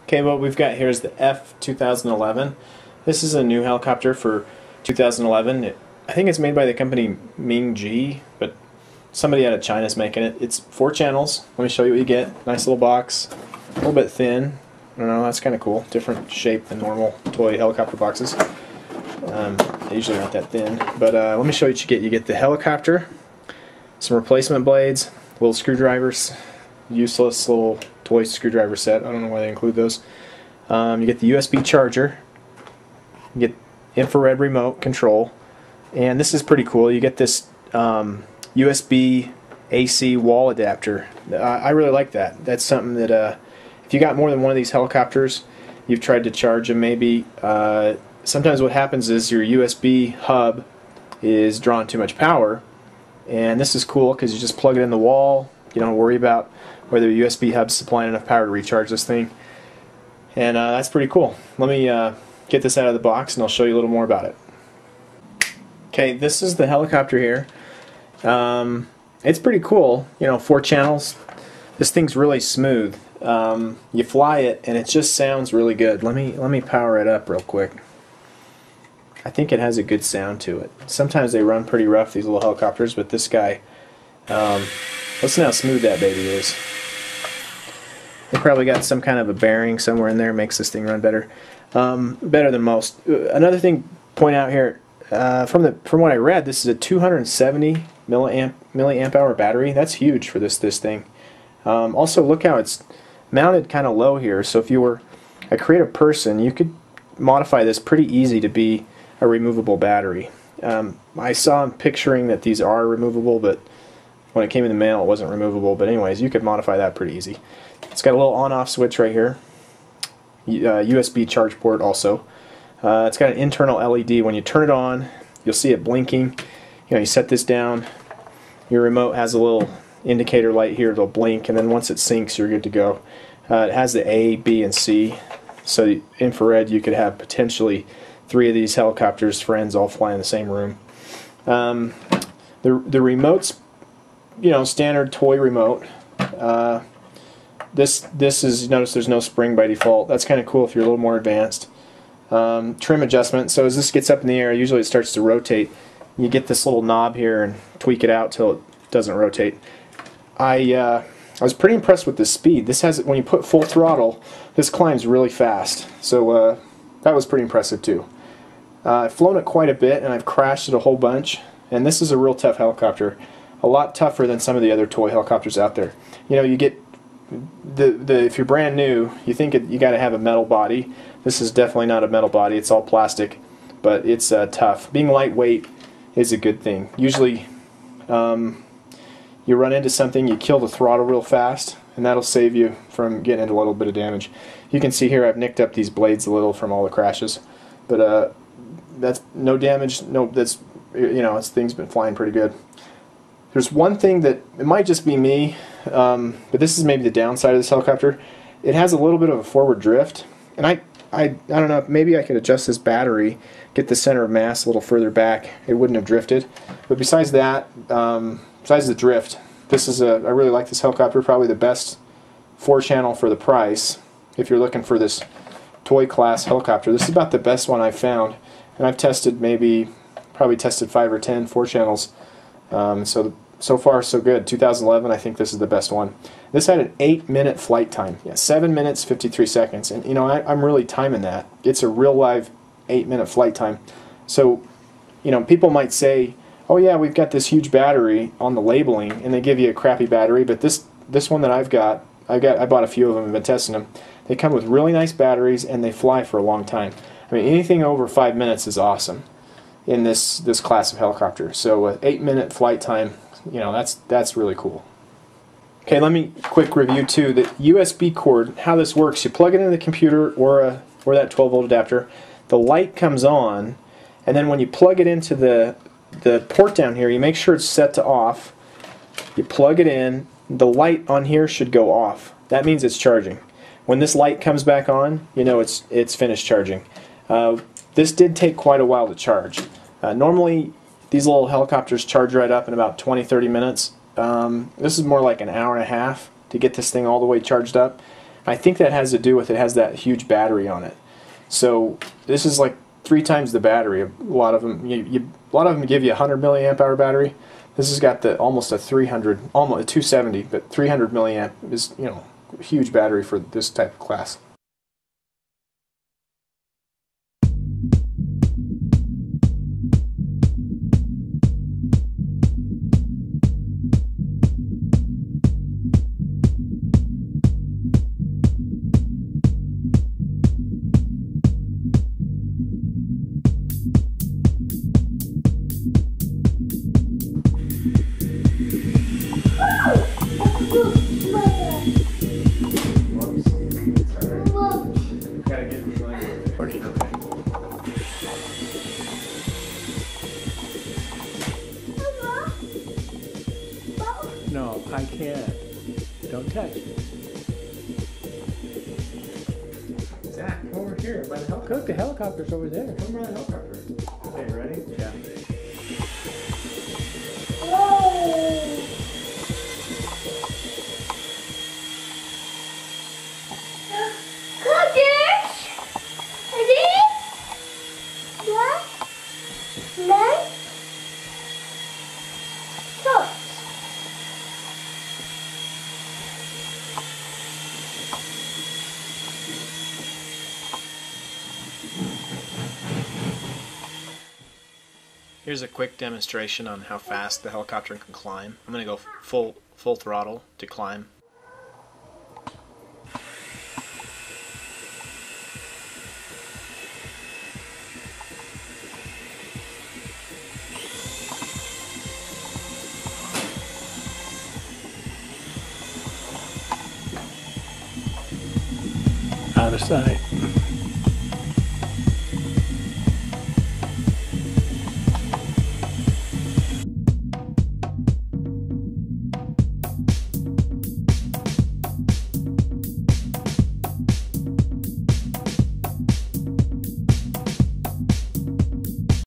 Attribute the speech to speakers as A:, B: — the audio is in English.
A: Okay, what we've got here is the F2011. This is a new helicopter for 2011. I think it's made by the company Ming-Ji, but somebody out of China is making it. It's 4 channels. Let me show you what you get. Nice little box. A little bit thin. I don't know, that's kind of cool. Different shape than normal toy helicopter boxes. They usually aren't that thin. But let me show you what you get. You get the helicopter, some replacement blades, little screwdrivers, useless little toy screwdriver set. I don't know why they include those. You get the USB charger. You get infrared remote control. And this is pretty cool. You get this USB AC wall adapter. I really like that. That's something that if you got more than one of these helicopters, you've tried to charge them maybe. Sometimes what happens is your USB hub is drawing too much power, and this is cool because you just plug it in the wall. You don't worry about whether the USB hub's supplying enough power to recharge this thing, and that's pretty cool. Let me get this out of the box and I'll show you a little more about it. Okay, this is the helicopter here. It's pretty cool, you know, 4 channels. This thing's really smooth. You fly it and it just sounds really good. Let me power it up real quick. I think it has a good sound to it. Sometimes they run pretty rough, these little helicopters, but this guy, listen how smooth that baby is. They probably got some kind of a bearing somewhere in there, makes this thing run better. Better than most. Another thing to point out here, from what I read, this is a 270 milliamp hour battery. That's huge for this thing. Also, look how it's mounted kind of low here. So if you were a creative person, you could modify this pretty easy to be a removable battery. I saw him picturing that these are removable, but when it came in the mail, it wasn't removable. But anyways, you could modify that pretty easy. It's got a little on-off switch right here. USB charge port also. It's got an internal LED. When you turn it on, you'll see it blinking. You know, you set this down. Your remote has a little indicator light here. It'll blink, and then once it syncs, you're good to go. It has the A, B, and C. So infrared, you could have potentially 3 of these helicopters friends all fly in the same room. The remote's, you know, standard toy remote. This is, notice there's no spring by default. That's kind of cool if you're a little more advanced. Trim adjustment. So as this gets up in the air, usually it starts to rotate. You get this little knob here and tweak it out till it doesn't rotate. I was pretty impressed with the speed. This has, when you put full throttle, this climbs really fast. So that was pretty impressive too. I've flown it quite a bit and I've crashed it a whole bunch. And this is a real tough helicopter. A lot tougher than some of the other toy helicopters out there. You know, you get if you're brand new, you think you got to have a metal body. This is definitely not a metal body. It's all plastic, but it's tough. Being lightweight is a good thing. Usually, you run into something, you kill the throttle real fast, and that'll save you from getting into a little bit of damage. You can see here I've nicked up these blades a little from all the crashes, but that's no damage. No, that's, you know, this thing's been flying pretty good. There's one thing that, it might just be me, but this is maybe the downside of this helicopter. It has a little bit of a forward drift, and I don't know, maybe I could adjust this battery, get the center of mass a little further back. It wouldn't have drifted. But besides that, besides the drift, I really like this helicopter. Probably the best 4-channel for the price. If you're looking for this toy class helicopter, this is about the best one I've found. And I've tested probably tested 5 or 10 4-channels. So far so good. 2011, I think this is the best one. This had an 8-minute flight time. Yeah, 7 minutes 53 seconds. And you know, I'm really timing that. It's a real live 8-minute flight time. So, you know, people might say, oh yeah, we've got this huge battery on the labeling, and they give you a crappy battery. But this one that I bought a few of them and been testing them. They come with really nice batteries and they fly for a long time. I mean, anything over 5 minutes is awesome in this class of helicopter. So with 8-minute flight time, you know, that's really cool. Okay, let me quick review too. The USB cord, how this works, you plug it into the computer or that 12-volt adapter. The light comes on, and then when you plug it into the port down here, you make sure it's set to off. You plug it in, the light on here should go off. That means it's charging. When this light comes back on, you know it's finished charging. This did take quite a while to charge. Normally, these little helicopters charge right up in about 20-30 minutes. This is more like an hour and a half to get this thing all the way charged up. I think that has to do with it has that huge battery on it. So this is like 3 times the battery. A lot of them, a lot of them give you a 100 milliamp hour battery. This has got the almost a 300, almost a 270, but 300 milliamp is, you know, a huge battery for this type of class.
B: No, I can't. Don't touch.
A: Zach, come over here by the helicopter.
B: Look, the helicopter's over there.
A: Come by the helicopter. Okay, ready?
B: Yeah.
A: Here's a quick demonstration on how fast the helicopter can climb. I'm going to go full throttle to climb.
B: Out of sight.